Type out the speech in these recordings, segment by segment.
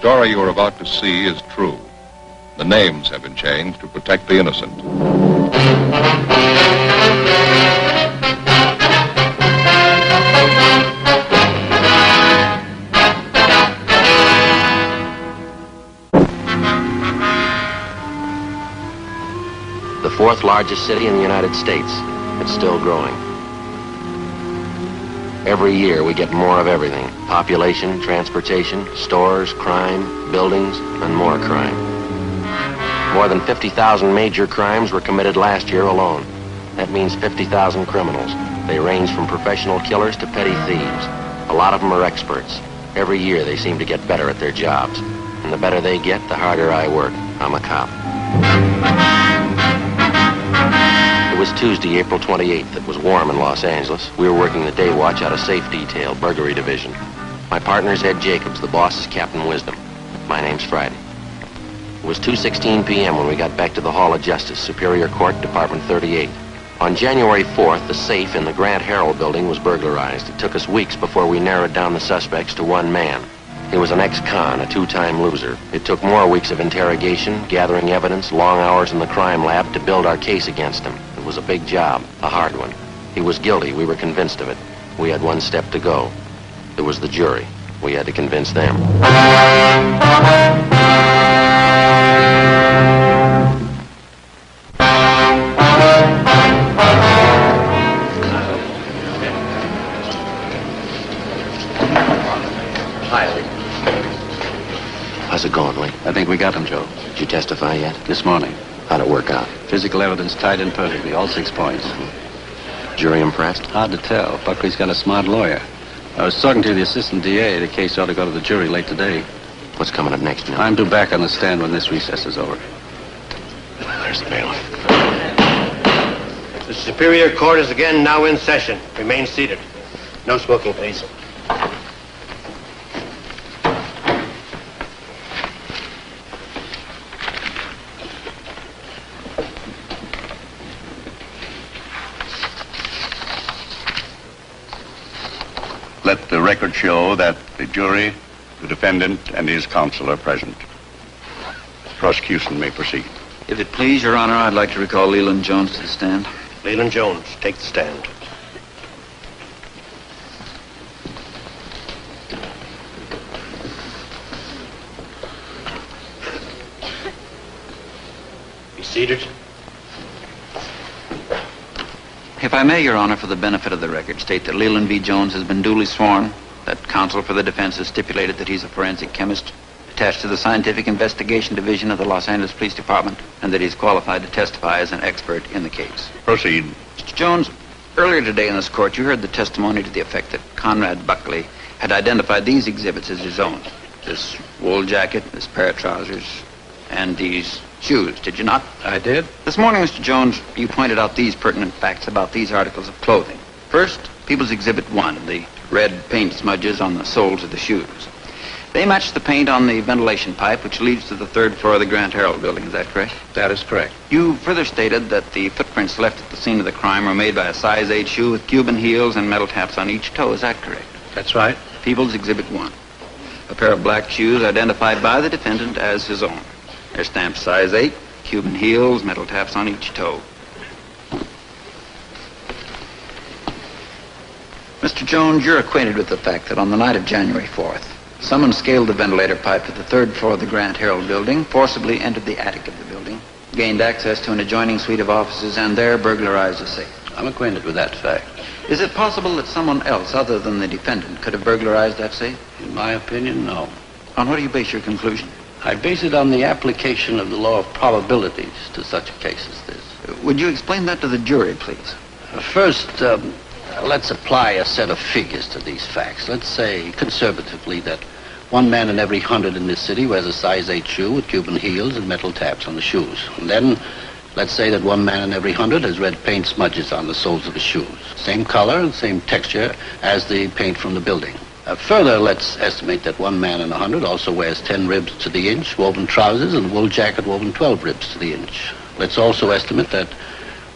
story you are about to see is true. The names have been changed to protect the innocent. The fourth largest city in the United States. It's still growing. Every year we get more of everything. Population, transportation, stores, crime, buildings, and more crime. More than 50,000 major crimes were committed last year alone. That means 50,000 criminals. They range from professional killers to petty thieves. A lot of them are experts. Every year they seem to get better at their jobs. And the better they get, the harder I work. I'm a cop. It was Tuesday, April 28th. It was warm in Los Angeles. We were working the day watch out of Safe Detail, Burglary Division. My partner's Ed Jacobs. The boss is Captain Wisdom. My name's Friday. It was 2:16 p.m. when we got back to the Hall of Justice, Superior Court, Department 38. On January 4th, the safe in the Grant Herald building was burglarized. It took us weeks before we narrowed down the suspects to one man. He was an ex-con, a two-time loser. It took more weeks of interrogation, gathering evidence, long hours in the crime lab to build our case against him. It was a big job, a hard one. He was guilty. We were convinced of it. We had one step to go. There was the jury. We had to convince them. How's it going, Lee? I think we got him, Joe. Did you testify yet? This morning. How'd it work out? Physical evidence tied in perfectly, all 6 points. Jury impressed? Hard to tell. Buckley's got a smart lawyer. I was talking to the assistant DA. The case ought to go to the jury late today. What's coming up next, Mill? I'm due back on the stand when this recess is over. There's the bailiff. The Superior Court is again now in session. Remain seated. No smoking, please. Let the record show that the jury, the defendant, and his counsel are present. Prosecution may proceed. If it please, Your Honor, I'd like to recall Leland Jones to the stand. Leland Jones, take the stand. Be seated. If I may, Your Honor, for the benefit of the record, state that Leland V. Jones has been duly sworn, that counsel for the defense has stipulated that he's a forensic chemist attached to the Scientific Investigation Division of the Los Angeles Police Department, and that he's qualified to testify as an expert in the case. Proceed. Mr. Jones, earlier today in this court, you heard the testimony to the effect that Conrad Buckley had identified these exhibits as his own. This wool jacket, this pair of trousers, and these shoes, did you not? I did. This morning, Mr. Jones, you pointed out these pertinent facts about these articles of clothing. First, People's Exhibit 1, the red paint smudges on the soles of the shoes. They match the paint on the ventilation pipe, which leads to the third floor of the Grant Herald building. Is that correct? That is correct. You further stated that the footprints left at the scene of the crime were made by a size 8 shoe with Cuban heels and metal taps on each toe. Is that correct? That's right. People's Exhibit 1. A pair of black shoes identified by the defendant as his own. They're stamped size 8, Cuban heels, metal taps on each toe. Mr. Jones, you're acquainted with the fact that on the night of January 4th, someone scaled the ventilator pipe at the third floor of the Grant Herald building, forcibly entered the attic of the building, gained access to an adjoining suite of offices, and there burglarized the safe. I'm acquainted with that fact. Is it possible that someone else other than the defendant could have burglarized that safe? In my opinion, no. On what do you base your conclusion? I base it on the application of the law of probabilities to such a case as this. Would you explain that to the jury, please? First, let's apply a set of figures to these facts. Let's say, conservatively, that one man in every 100 in this city wears a size 8 shoe with Cuban heels and metal taps on the shoes. And then, let's say that one man in every 100 has red paint smudges on the soles of his shoes. Same color and same texture as the paint from the building. Further, let's estimate that one man in 100 also wears 10 ribs to the inch, woven trousers, and a wool jacket woven 12 ribs to the inch. Let's also estimate that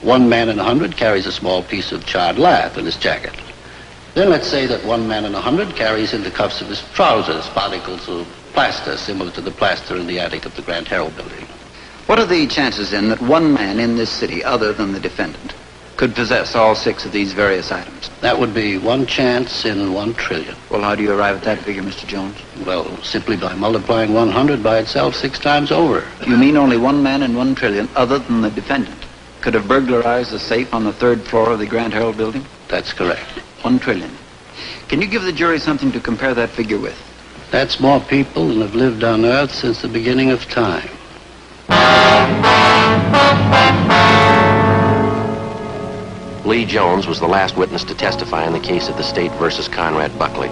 one man in 100 carries a small piece of charred lath in his jacket. Then let's say that one man in 100 carries in the cuffs of his trousers particles of Plaster, similar to the plaster in the attic of the Grand Herald building. What are the chances, then, that one man in this city, other than the defendant, could possess all 6 of these various items? That would be 1 chance in 1 trillion. Well, how do you arrive at that figure, Mr. Jones? Well, simply by multiplying 100 by itself 6 times over. You mean only 1 man in 1 trillion, other than the defendant, could have burglarized the safe on the 3rd floor of the Grand Herald building? That's correct. 1 trillion. Can you give the jury something to compare that figure with? That's more people than have lived on Earth since the beginning of time. Lee Jones was the last witness to testify in the case of the state versus Conrad Buckley.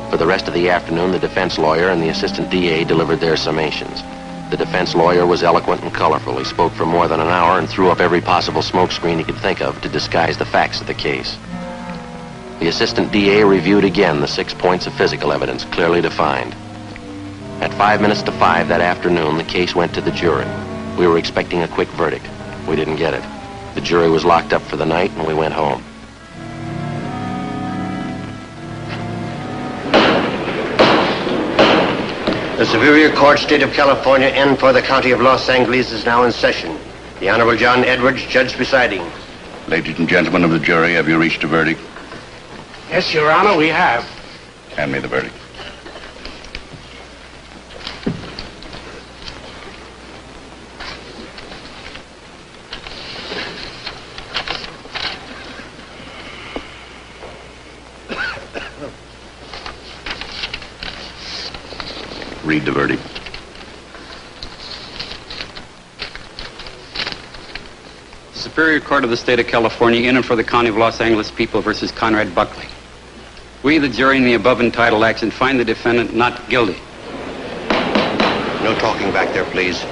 For the rest of the afternoon, the defense lawyer and the assistant DA delivered their summations. The defense lawyer was eloquent and colorful. He spoke for more than an hour and threw up every possible smokescreen he could think of to disguise the facts of the case. The assistant DA reviewed again the 6 points of physical evidence clearly defined. At 5 minutes to 5 that afternoon, the case went to the jury. We were expecting a quick verdict. We didn't get it. The jury was locked up for the night, and we went home. The Superior Court, State of California, and for the County of Los Angeles is now in session. The Honorable John Edwards, judge presiding. Ladies and gentlemen of the jury, have you reached a verdict? Yes, Your Honor, we have. Hand me the verdict. Read the verdict. Superior Court of the State of California in and for the County of Los Angeles People versus Conrad Buckley. We, the jury in the above entitled action, find the defendant not guilty. No talking back there, please.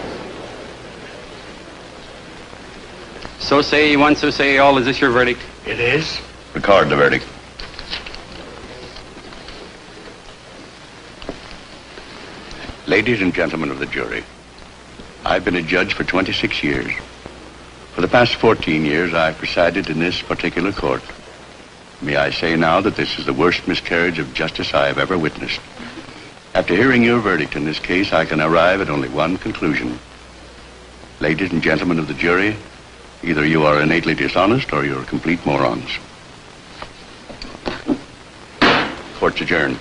So say ye one, so say ye all. Is this your verdict? It is. Record the verdict. Ladies and gentlemen of the jury, I've been a judge for 26 years. For the past 14 years, I've presided in this particular court. May I say now that this is the worst miscarriage of justice I have ever witnessed. After hearing your verdict in this case, I can arrive at only one conclusion. Ladies and gentlemen of the jury, either you are innately dishonest or you're complete morons. Court's adjourned.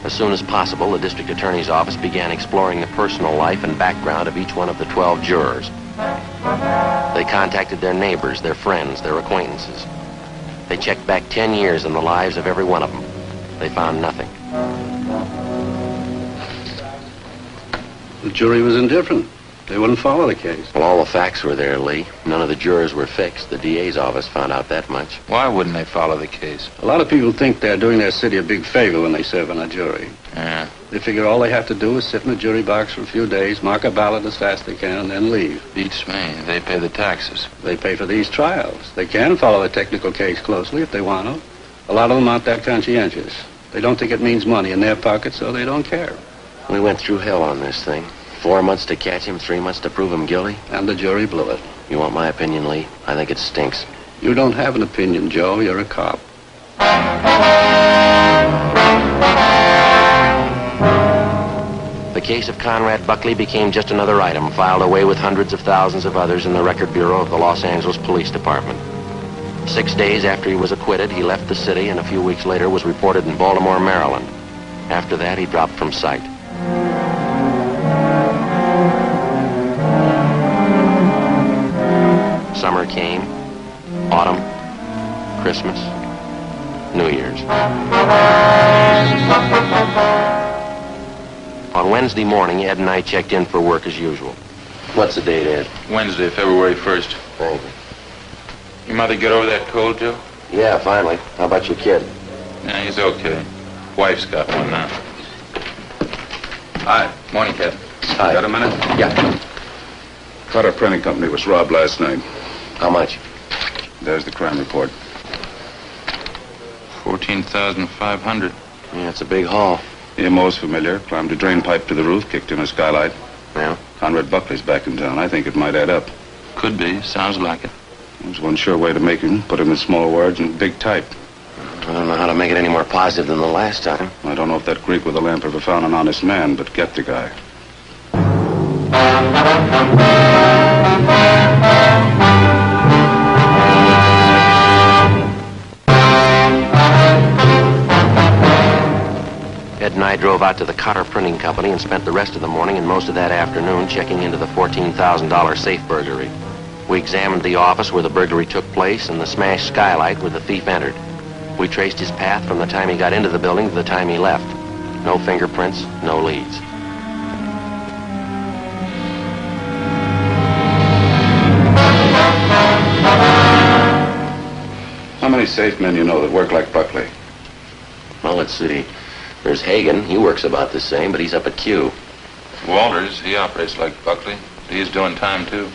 As soon as possible, the district attorney's office began exploring the personal life and background of each one of the 12 jurors. They contacted their neighbors, their friends, their acquaintances. They checked back 10 years in the lives of every one of them. They found nothing. The jury was indifferent. They wouldn't follow the case. Well, all the facts were there, Lee. None of the jurors were fixed. The DA's office found out that much. Why wouldn't they follow the case? A lot of people think they're doing their city a big favor when they serve on a jury. Yeah. They figure all they have to do is sit in the jury box for a few days, mark a ballot as fast as they can, and then leave. Beats me. They pay the taxes. They pay for these trials. They can follow the technical case closely if they want to. A lot of them aren't that conscientious. They don't think it means money in their pockets, so they don't care. We went through hell on this thing. 4 months to catch him, 3 months to prove him guilty. And the jury blew it. You want my opinion, Lee? I think it stinks. You don't have an opinion, Joe. You're a cop. The case of Conrad Buckley became just another item filed away with hundreds of thousands of others in the record bureau of the Los Angeles Police Department. 6 days after he was acquitted, he left the city and a few weeks later was reported in Baltimore, Maryland. After that, he dropped from sight. Summer came, autumn, Christmas, New Year's. On Wednesday morning, Ed and I checked in for work as usual. What's the date, Ed? Wednesday, February 1st. Thank you. Your mother get over that cold, Joe? Yeah, finally. How about your kid? Yeah, he's okay. Wife's got one now. Hi. Morning, Kevin. Hi. Got a minute? Yeah. Carter Printing Company was robbed last night. How much? There's the crime report. 14,500. Yeah, it's a big haul. EMO's familiar. Climbed a drain pipe to the roof, kicked in a skylight. Yeah? Conrad Buckley's back in town. I think it might add up. Could be. Sounds like it. There's one sure way to make him. Put him in small words and big type. I don't know how to make it any more positive than the last time. I don't know if that Greek with the lamp ever found an honest man, but get the guy. Ed and I drove out to the Cotter Printing Company and spent the rest of the morning and most of that afternoon checking into the $14,000 safe burglary. We examined the office where the burglary took place and the smashed skylight where the thief entered. We traced his path from the time he got into the building to the time he left. No fingerprints, no leads. How many safe men you know that work like Buckley? Well, let's see. There's Hagen. He works about the same, but he's up at Q. Walters, he operates like Buckley. He's doing time, too.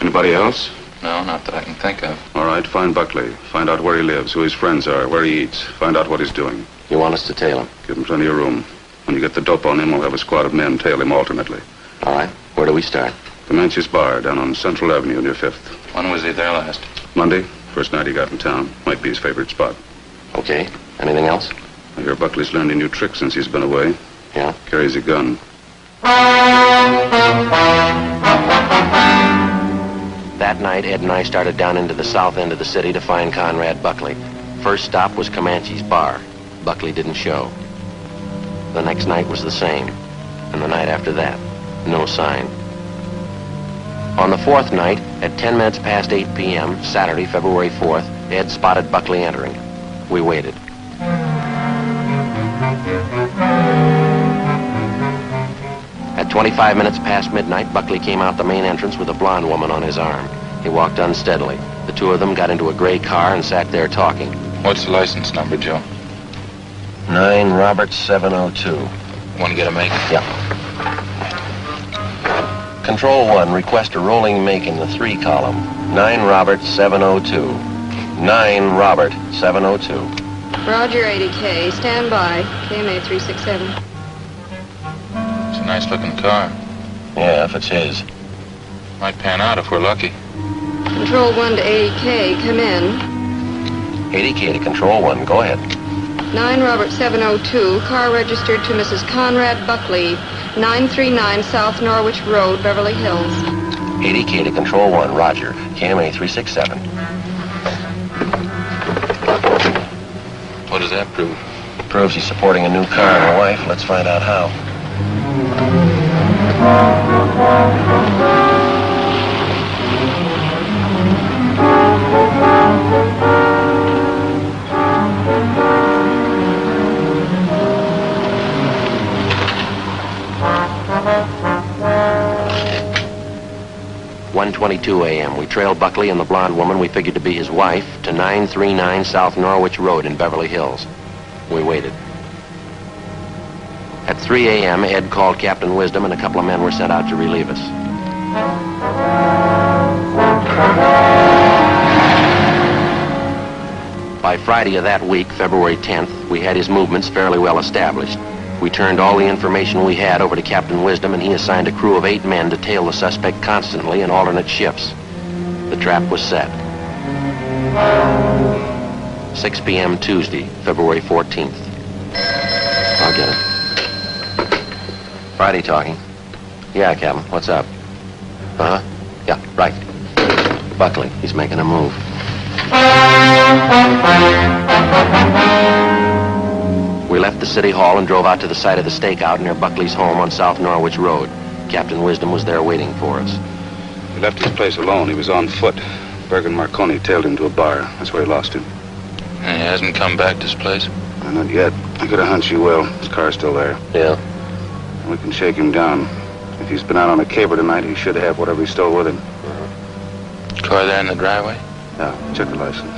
Anybody else? No, not that I can think of. All right, find Buckley. Find out where he lives, who his friends are, where he eats. Find out what he's doing. You want us to tail him? Give him plenty of room. When you get the dope on him, we'll have a squad of men tail him alternately. All right. Where do we start? Comanche's Bar down on Central Avenue near 5th. When was he there last? Monday, first night he got in town. Might be his favorite spot. Okay. Anything else? I hear Buckley's learned a new trick since he's been away. Yeah? Carries a gun. That night, Ed and I started down into the south end of the city to find Conrad Buckley. First stop was Comanche's Bar. Buckley didn't show. The next night was the same. And the night after that, no sign. On the fourth night, at 10 minutes past 8 p.m., Saturday, February 4th, Ed spotted Buckley entering. We waited. At 25 minutes past midnight, Buckley came out the main entrance with a blonde woman on his arm. He walked unsteadily. The two of them got into a gray car and sat there talking. What's the license number, Joe? 9 Robert 702. Want to get a make? Yeah. Control 1, request a rolling make in the 3 column. 9 Robert 702. 9 Robert 702. Roger 80K. Stand by. KMA 367. It's a nice-looking car. Yeah, if it's his. Might pan out if we're lucky. Control 1 to 80K. Come in. 80K to Control 1. Go ahead. 9 Robert 702. Car registered to Mrs. Conrad Buckley, 939 South Norwich Road, Beverly Hills. 80K to Control 1. Roger. KMA 367. What does that prove? Proves he's supporting a new car and a wife. Let's find out how. 1:22 a.m. We trailed Buckley and the blonde woman we figured to be his wife to 939 South Norwich Road in Beverly Hills. We waited. At 3 a.m., Ed called Captain Wisdom and a couple of men were sent out to relieve us. By Friday of that week, February 10th, we had his movements fairly well established. We turned all the information we had over to Captain Wisdom, and he assigned a crew of 8 men to tail the suspect constantly in alternate shifts. The trap was set. 6 p.m. Tuesday, February 14th. I'll get it. Friday talking. Yeah, Captain, what's up? Uh-huh. Yeah, right. Buckley, he's making a move. We left the city hall and drove out to the site of the stakeout near Buckley's home on South Norwich Road. Captain Wisdom was there waiting for us. He left his place alone. He was on foot. Berg and Marconi tailed him to a bar. That's where he lost him. And he hasn't come back to his place? Not yet. I got a hunch he will. His car's still there. Yeah? We can shake him down. If he's been out on a caper tonight, he should have whatever he stole with him. Car there in the driveway? Yeah, check the license.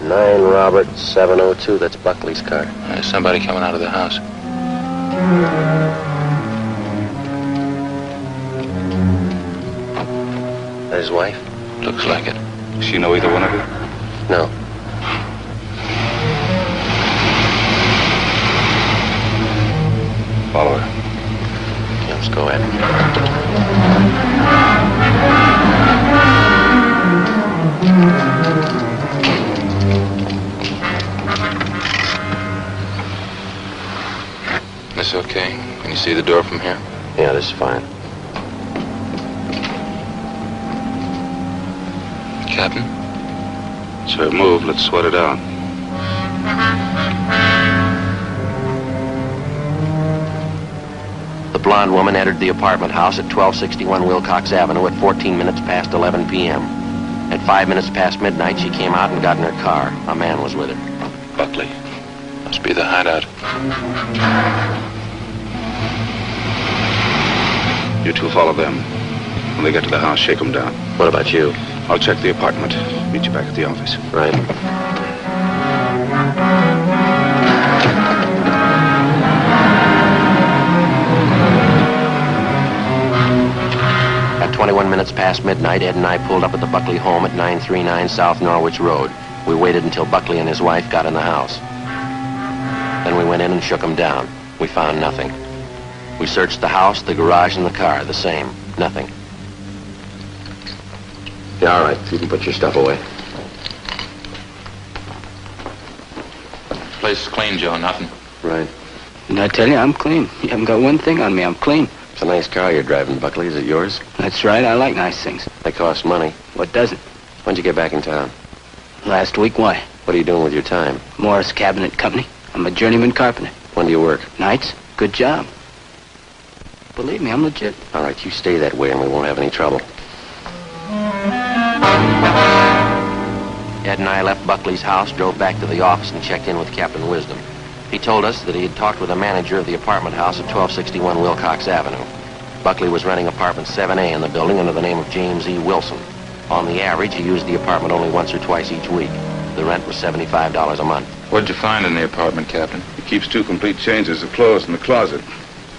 9 Robert 702, that's Buckley's car. There's somebody coming out of the house. That his wife? Looks like it. Does she know either one of you? No. Follow her. Yeah, let's go ahead. place okay? Can you see the door from here? Yeah, this is fine. Captain? Sir, move. Let's sweat it out. The blonde woman entered the apartment house at 1261 Wilcox Avenue at 14 minutes past 11 p.m. At 5 minutes past midnight, she came out and got in her car. A man was with her. Buckley. Must be the hideout. You two follow them. When they get to the house, shake them down. What about you? I'll check the apartment. Meet you back at the office. Right. At 21 minutes past midnight, Ed and I pulled up at the Buckley home at 939 South Norwich Road. We waited until Buckley and his wife got in the house. Then we went in and shook them down. We found nothing. We searched the house, the garage, and the car. The same. Nothing. Yeah, all right. You can put your stuff away. Place is clean, Joe. Nothing. Right. Didn't I tell you I'm clean? You haven't got one thing on me. I'm clean. It's a nice car you're driving, Buckley. Is it yours? That's right. I like nice things. They cost money. What doesn't? When'd you get back in town? Last week. Why? What are you doing with your time? Morris Cabinet Company. I'm a journeyman carpenter. When do you work? Nights. Good job. Believe me, I'm legit. All right, you stay that way and we won't have any trouble. Ed and I left Buckley's house, drove back to the office, and checked in with Captain Wisdom. He told us that he had talked with the manager of the apartment house at 1261 Wilcox Avenue. Buckley was renting apartment 7A in the building under the name of James E. Wilson. On the average, he used the apartment only once or twice each week. The rent was $75 a month. What'd you find in the apartment, Captain? He keeps 2 complete changes of clothes in the closet.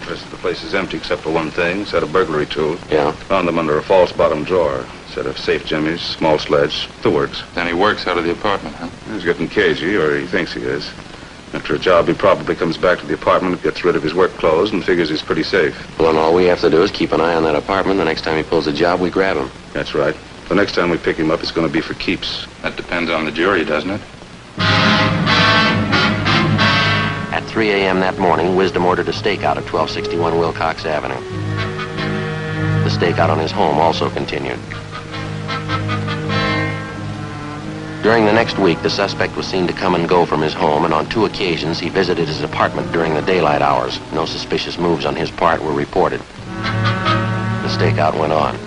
The rest of the place is empty except for one thing, set of burglary tools. Yeah? Found them under a false bottom drawer. Set of safe jimmies, small sledge, the works. Then he works out of the apartment, huh? He's getting cagey, or he thinks he is. After a job, he probably comes back to the apartment, gets rid of his work clothes, and figures he's pretty safe. Well, then all we have to do is keep an eye on that apartment. The next time he pulls a job, we grab him. That's right. The next time we pick him up, it's going to be for keeps. That depends on the jury, doesn't it? At 3 a.m. that morning, Wisdom ordered a stakeout at 1261 Wilcox Avenue. The stakeout on his home also continued. During the next week, the suspect was seen to come and go from his home, and on 2 occasions he visited his apartment during the daylight hours. No suspicious moves on his part were reported. The stakeout went on.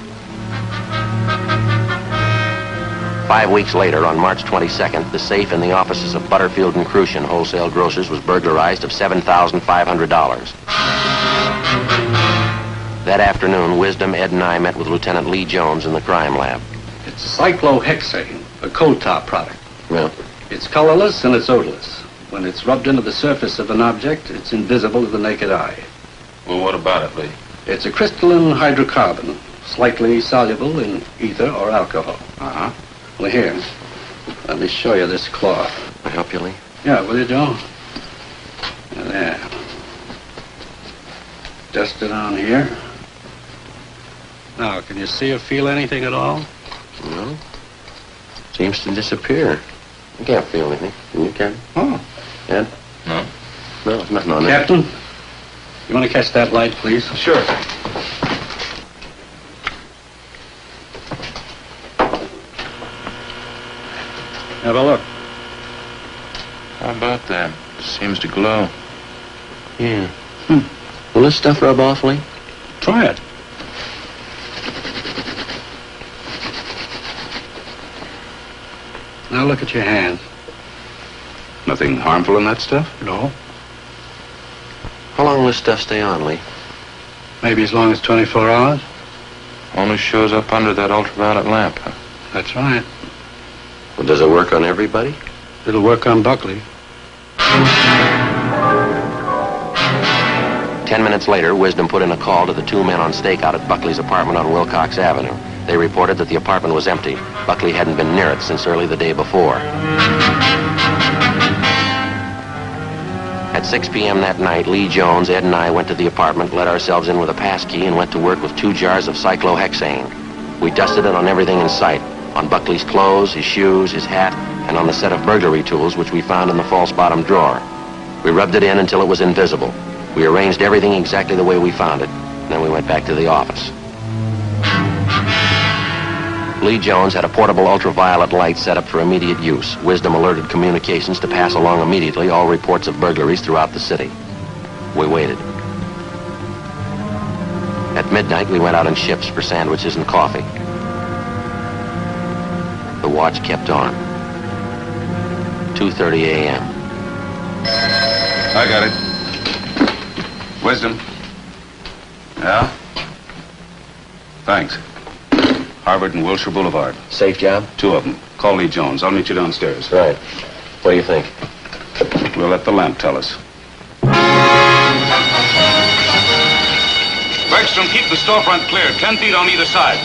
5 weeks later, on March 22nd, the safe in the offices of Butterfield and Crucian Wholesale Grocers was burglarized of $7,500. That afternoon, Wisdom, Ed, and I met with Lieutenant Lee Jones in the crime lab. It's cyclohexane, a coal tar product. Well, It's colorless and it's odorless. When it's rubbed into the surface of an object, it's invisible to the naked eye. Well, what about it, Lee? It's a crystalline hydrocarbon, slightly soluble in ether or alcohol. Uh-huh. Well, here, let me show you this cloth. I help you, Lee? Yeah, will you, Joe? There. Dust it on here. Now, can you see or feel anything at all? No. Seems to disappear. I can't feel anything. You can? Oh. Ed? No. No, there's nothing on there. Captain, you want to catch that light, please? Sure. Have a look. How about that? Seems to glow. Yeah. Will this stuff rub off, Lee? Try it. Now look at your hands. Nothing harmful in that stuff? No. How long will this stuff stay on, Lee? Maybe as long as 24 hours. Only shows up under that ultraviolet lamp, huh? That's right. Well, does it work on everybody? It'll work on Buckley. 10 minutes later, Wisdom put in a call to the 2 men on stakeout at Buckley's apartment on Wilcox Avenue. They reported that the apartment was empty. Buckley hadn't been near it since early the day before. At 6 p.m. that night, Lee Jones, Ed, and I went to the apartment, let ourselves in with a pass key, and went to work with 2 jars of cyclohexane. We dusted it on everything in sight, on Buckley's clothes, his shoes, his hat, and on the set of burglary tools which we found in the false bottom drawer. We rubbed it in until it was invisible. We arranged everything exactly the way we found it, and then we went back to the office. Lee Jones had a portable ultraviolet light set up for immediate use. Wisdom alerted communications to pass along immediately all reports of burglaries throughout the city. We waited. At midnight, we went out in shifts for sandwiches and coffee. The watch kept on. 2:30 a.m. I got it. Wisdom. Yeah? Thanks. Harvard and Wilshire Boulevard. Safe job? 2 of them. Call Lee Jones. I'll meet you downstairs. Right. What do you think? We'll let the lamp tell us. Bergstrom, keep the storefront clear. 10 feet on either side.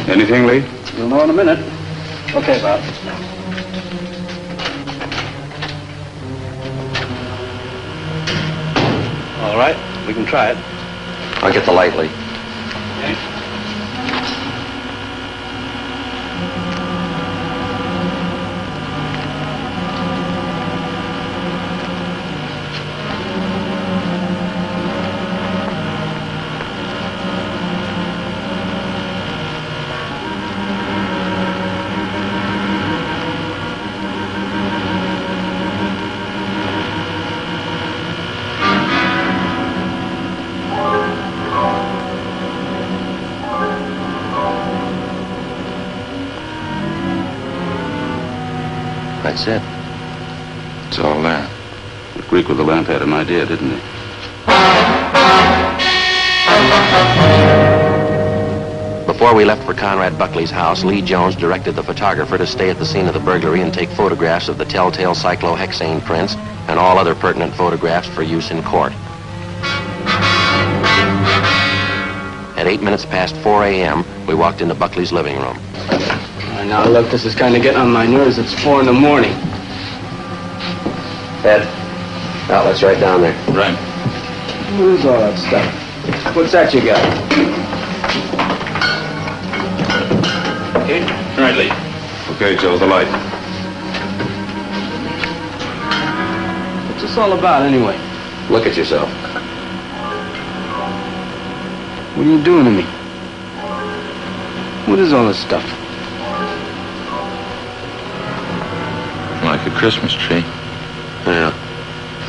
Anything, Lee? You'll know in a minute. Okay, Bob. All right, we can try it. I'll get the light, Lee. Okay. That's it. It's all there. The Greek with the lamp had an idea, didn't he? Before we left for Conrad Buckley's house, Lee Jones directed the photographer to stay at the scene of the burglary and take photographs of the telltale cyclohexane prints and all other pertinent photographs for use in court. At 8 minutes past 4 a.m., we walked into Buckley's living room. Now, look, this is kind of getting on my nerves. It's 4 in the morning. Ed, outlet's right down there. Right. What is all that stuff? What's that you got? Okay. Right, Lee. Okay, Joe, the light. What's this all about, anyway? Look at yourself. What are you doing to me? What is all this stuff? Like a Christmas tree. Yeah.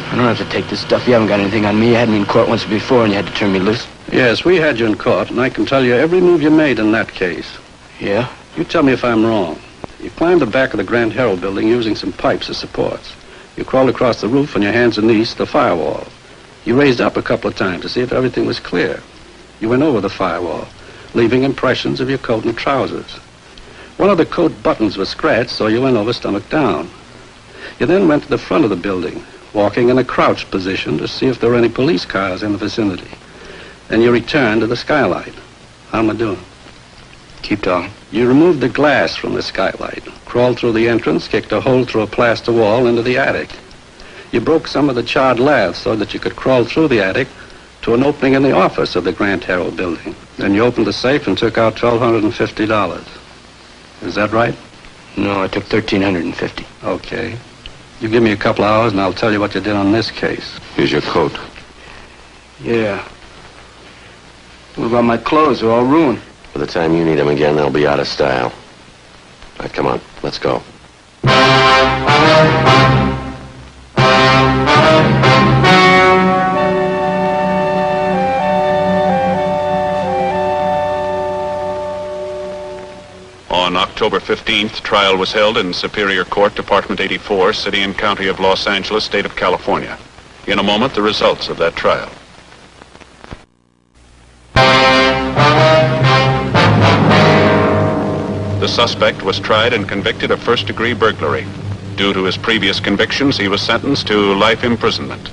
I don't have to take this stuff. You haven't got anything on me. You had me in court once before, and you had to turn me loose. Yes, we had you in court, and I can tell you every move you made in that case. Yeah? You tell me if I'm wrong. You climbed the back of the Grand Herald building using some pipes as supports. You crawled across the roof on your hands and knees to the firewall. You raised up a couple of times to see if everything was clear. You went over the firewall, leaving impressions of your coat and trousers. One of the coat buttons was scratched, so you went over stomach down. You then went to the front of the building, walking in a crouched position to see if there were any police cars in the vicinity. Then you returned to the skylight. How am I doing? Keep talking. You removed the glass from the skylight, crawled through the entrance, kicked a hole through a plaster wall into the attic. You broke some of the charred laths so that you could crawl through the attic to an opening in the office of the Grand Herald building. Then you opened the safe and took out $1,250. Is that right? No, I took $1,350. Okay. You give me a couple of hours and I'll tell you what you did on this case. Here's your coat. Yeah. What about my clothes? They're all ruined. By the time you need them again, they'll be out of style. All right, come on, let's go. On October 15th, trial was held in Superior Court, Department 84, City and County of Los Angeles, State of California. In a moment, the results of that trial. The suspect was tried and convicted of first-degree burglary. Due to his previous convictions, he was sentenced to life imprisonment.